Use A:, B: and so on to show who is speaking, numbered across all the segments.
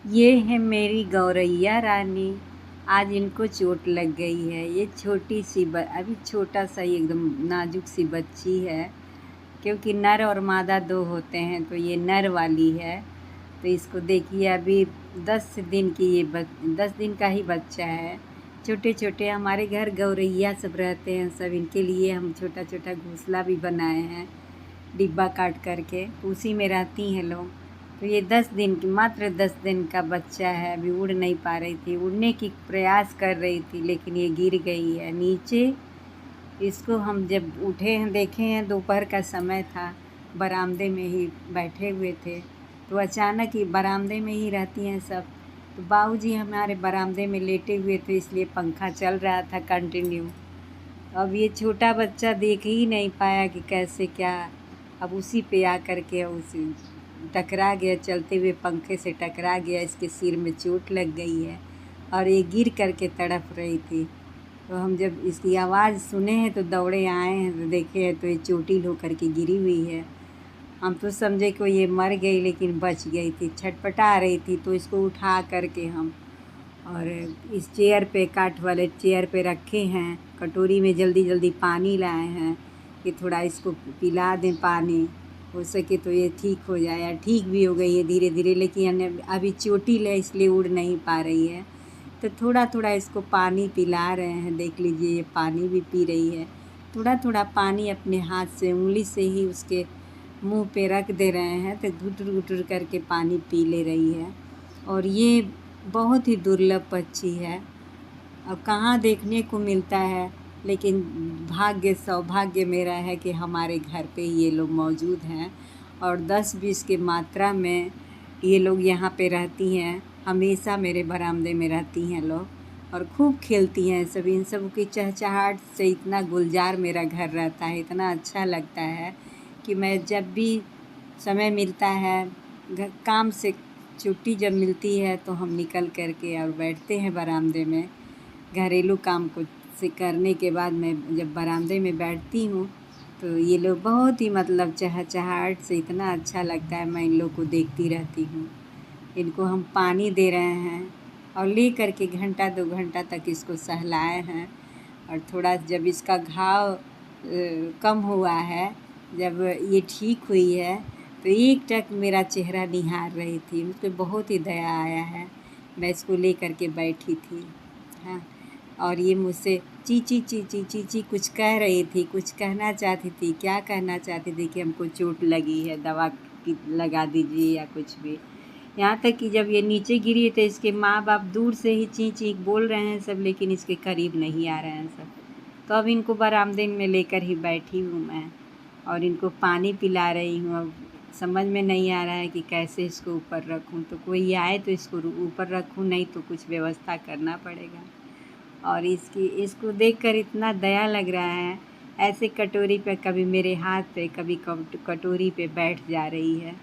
A: ये है मेरी गौरैया रानी, आज इनको चोट लग गई है। ये छोटी सी अभी छोटा सा ही एकदम नाजुक सी बच्ची है, क्योंकि नर और मादा दो होते हैं, तो ये नर वाली है। तो इसको देखिए, अभी 10 दिन की 10 दिन का ही बच्चा है। छोटे छोटे हमारे घर गौरैया सब रहते हैं, सब इनके लिए हम छोटा छोटा घोंसला भी बनाए हैं, डिब्बा काट करके, उसी में रहती हैं लोग। तो ये 10 दिन की, मात्र 10 दिन का बच्चा है, अभी उड़ नहीं पा रही थी, उड़ने की प्रयास कर रही थी, लेकिन ये गिर गई है नीचे। इसको हम जब उठे हैं, देखे हैं, दोपहर का समय था, बरामदे में ही बैठे हुए थे, तो अचानक ही, बरामदे में ही रहती हैं सब, तो बाबूजी हमारे बरामदे में लेटे हुए थे, इसलिए पंखा चल रहा था कंटिन्यू। अब ये छोटा बच्चा देख ही नहीं पाया कि कैसे क्या, अब उसी पे आकर के उसी टकरा गया, चलते हुए पंखे से टकरा गया, इसके सिर में चोट लग गई है और ये गिर करके तड़प रही थी। तो हम जब इसकी आवाज़ सुने हैं तो दौड़े आए हैं, तो देखे हैं तो ये चोटिल होकर के गिरी हुई है। हम तो समझे कि ये मर गई, लेकिन बच गई थी, छटपटा रही थी, तो इसको उठा करके हम और इस चेयर पे, काठ वाले चेयर पे रखे हैं। कटोरी में जल्दी जल्दी पानी लाए हैं कि थोड़ा इसको पिला दें पानी, हो सके तो ये ठीक हो जाए। या ठीक भी हो गई है धीरे धीरे, लेकिन अभी चोटिल है, इसलिए उड़ नहीं पा रही है। तो थोड़ा थोड़ा इसको पानी पिला रहे हैं, देख लीजिए ये पानी भी पी रही है। थोड़ा थोड़ा पानी अपने हाथ से, उंगली से ही उसके मुंह पे रख दे रहे हैं, तो घुटुर घुटुर करके पानी पी ले रही है। और ये बहुत ही दुर्लभ पक्षी है, अब कहाँ देखने को मिलता है, लेकिन सौभाग्य मेरा है कि हमारे घर पे ये लोग मौजूद हैं, और 10-20 की मात्रा में ये लोग यहाँ पे रहती हैं। हमेशा मेरे बरामदे में रहती हैं लोग, और खूब खेलती हैं सब। इन सब की चहचहाट से इतना गुलजार मेरा घर रहता है, इतना अच्छा लगता है कि मैं जब भी समय मिलता है, काम से छुट्टी जब मिलती है, तो हम निकल करके और बैठते हैं बरामदे में। घरेलू काम को से करने के बाद मैं जब बरामदे में बैठती हूँ, तो ये लोग बहुत ही मतलब चहचहाहट से, इतना अच्छा लगता है, मैं इन लोग को देखती रहती हूँ। इनको हम पानी दे रहे हैं और ले करके घंटा 2 घंटा तक इसको सहलाए हैं। और थोड़ा जब इसका घाव कम हुआ है, जब ये ठीक हुई है, तो एकटक मेरा चेहरा निहार रही थी, मुझको बहुत ही दया आया है। मैं इसको ले करके बैठी थी, हाँ, और ये मुझसे चींची चींची चींची कुछ कह रही थी, कुछ कहना चाहती थी। क्या कहना चाहती थी कि हमको चोट लगी है, दवा की लगा दीजिए या कुछ भी। यहाँ तक कि जब ये नीचे गिरी तो इसके माँ बाप दूर से ही चीं चीं बोल रहे हैं सब, लेकिन इसके करीब नहीं आ रहे हैं सब। तो अब इनको बरामदे में लेकर ही बैठी हूँ मैं, और इनको पानी पिला रही हूँ। अब समझ में नहीं आ रहा है कि कैसे इसको ऊपर रखूँ, तो कोई आए तो इसको ऊपर रखूँ, नहीं तो कुछ व्यवस्था करना पड़ेगा। और इसको देखकर इतना दया लग रहा है, ऐसे कटोरी पे, कभी मेरे हाथ पे, कभी कटोरी पे बैठ जा रही है,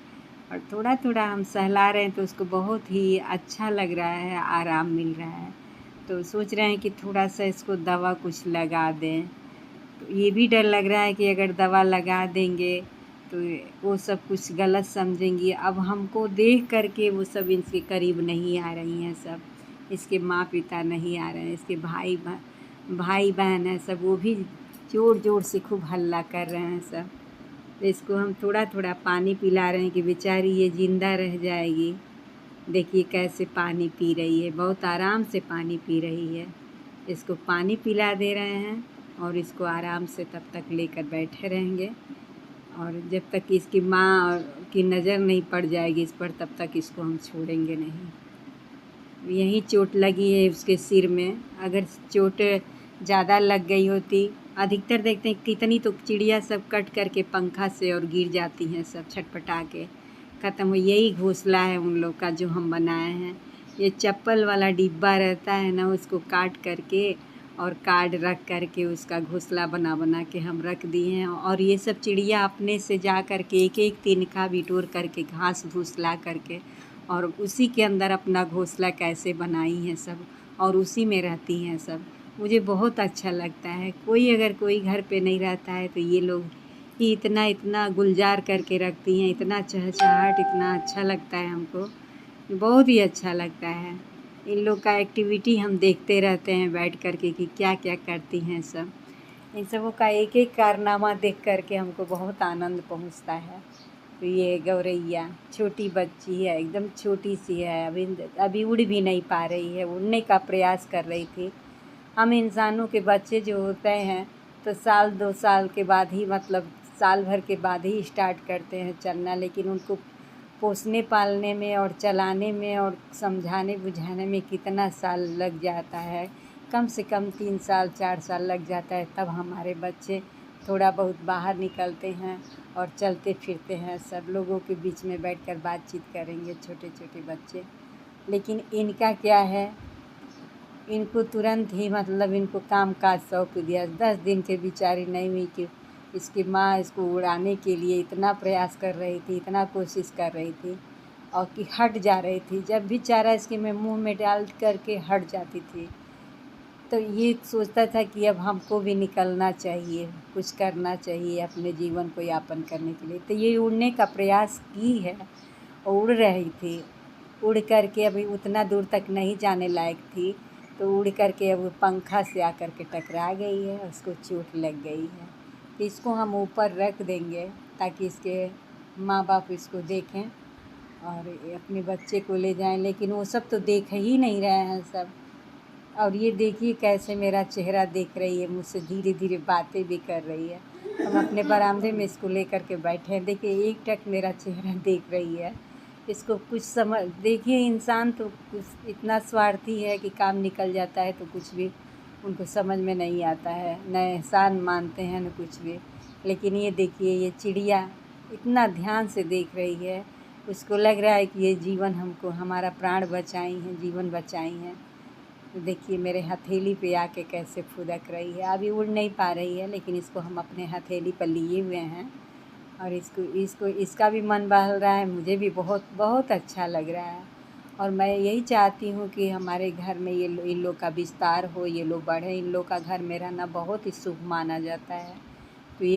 A: और थोड़ा थोड़ा हम सहला रहे हैं, तो उसको बहुत ही अच्छा लग रहा है, आराम मिल रहा है। तो सोच रहे हैं कि थोड़ा सा इसको दवा कुछ लगा दें। तो ये भी डर लग रहा है कि अगर दवा लगा देंगे तो वो सब कुछ गलत समझेंगी। अब हमको देख करके वो सब इनके करीब नहीं आ रही हैं सब, इसके माँ पिता नहीं आ रहे हैं, इसके भाई बहन हैं सब, वो भी ज़ोर ज़ोर से खूब हल्ला कर रहे हैं सब। तो इसको हम थोड़ा थोड़ा पानी पिला रहे हैं कि बेचारी ये ज़िंदा रह जाएगी। देखिए कैसे पानी पी रही है, बहुत आराम से पानी पी रही है। इसको पानी पिला दे रहे हैं, और इसको आराम से तब तक लेकर बैठे रहेंगे, और जब तक इसकी माँ की नज़र नहीं पड़ जाएगी इस पर, तब तक इसको हम छोड़ेंगे नहीं। यहीं चोट लगी है उसके सिर में, अगर चोट ज़्यादा लग गई होती, अधिकतर देखते हैं कितनी तो चिड़िया सब कट करके पंखा से और गिर जाती हैं सब, छटपटा के ख़त्म हो। यही घोंसला है उन लोग का जो हम बनाए हैं। ये चप्पल वाला डिब्बा रहता है ना, उसको काट करके और कार्ड रख करके उसका घोंसला बना बना के हम रख दिए हैं। और ये सब चिड़िया अपने से जा कर के एक एक तिनका बिटोर करके, घास फूस ला करके, और उसी के अंदर अपना घोंसला कैसे बनाई हैं सब, और उसी में रहती हैं सब। मुझे बहुत अच्छा लगता है। अगर कोई घर पे नहीं रहता है, तो ये लोग ही इतना इतना गुलजार करके रखती हैं, इतना चहचहाहट, इतना अच्छा लगता है हमको बहुत ही अच्छा लगता है। इन लोग का एक्टिविटी हम देखते रहते हैं बैठ कर के कि क्या क्या करती हैं सब। इन सबों का एक एक कारनामा देख कर के हमको बहुत आनंद पहुँचता है। तो ये गौरैया छोटी बच्ची है, एकदम छोटी सी है, अभी उड़ भी नहीं पा रही है, उड़ने का प्रयास कर रही थी। हम इंसानों के बच्चे जो होते हैं तो साल 2 साल के बाद ही, मतलब साल भर के बाद ही स्टार्ट करते हैं चलना, लेकिन उनको पोसने पालने में और चलाने में और समझाने बुझाने में कितना साल लग जाता है। कम से कम 3 साल 4 साल लग जाता है, तब हमारे बच्चे थोड़ा बहुत बाहर निकलते हैं और चलते फिरते हैं। सब लोगों के बीच में बैठकर बातचीत करेंगे छोटे छोटे बच्चे। लेकिन इनका क्या है, इनको तुरंत ही, मतलब इनको काम काज सौंप दिया। 10 दिन के बेचारी नहीं हुई कि इसकी माँ इसको उड़ाने के लिए इतना प्रयास कर रही थी, इतना कोशिश कर रही थी, और कि हट जा रही थी। जब भी चारा इसके में मुंह में डाल करके हट जाती थी, तो ये सोचता था कि अब हमको भी निकलना चाहिए, कुछ करना चाहिए अपने जीवन को यापन करने के लिए। तो ये उड़ने का प्रयास की है और उड़ रही थी। उड़ करके अभी उतना दूर तक नहीं जाने लायक थी, तो उड़ करके अब पंखा से आकर के टकरा गई है, उसको चोट लग गई है। तो इसको हम ऊपर रख देंगे ताकि इसके माँ बाप इसको देखें और अपने बच्चे को ले जाएं, लेकिन वो सब तो देख ही नहीं रहे हैं सब। और ये देखिए कैसे मेरा चेहरा देख रही है, मुझसे धीरे धीरे बातें भी कर रही है। हम अपने बरामदे में इसको लेकर के बैठे हैं, देखिए एक टक मेरा चेहरा देख रही है। इसको कुछ समझ, देखिए इंसान तो कुछ इतना स्वार्थी है कि काम निकल जाता है तो कुछ भी उनको समझ में नहीं आता है, न एहसान मानते हैं न कुछ भी। लेकिन ये देखिए ये चिड़िया इतना ध्यान से देख रही है, उसको लग रहा है कि ये जीवन हमको, हमारा प्राण बचाई हैं, जीवन बचाई हैं। तो देखिए मेरे हथेली पे आके कैसे फुदक रही है। अभी उड़ नहीं पा रही है, लेकिन इसको हम अपने हथेली पर लिए हुए हैं और इसको इसका भी मन बहल रहा है, मुझे भी बहुत बहुत अच्छा लग रहा है। और मैं यही चाहती हूँ कि हमारे घर में इन लोग का विस्तार हो, ये लोग बढ़े। इन लोग का घर में रहना बहुत ही शुभ माना जाता है।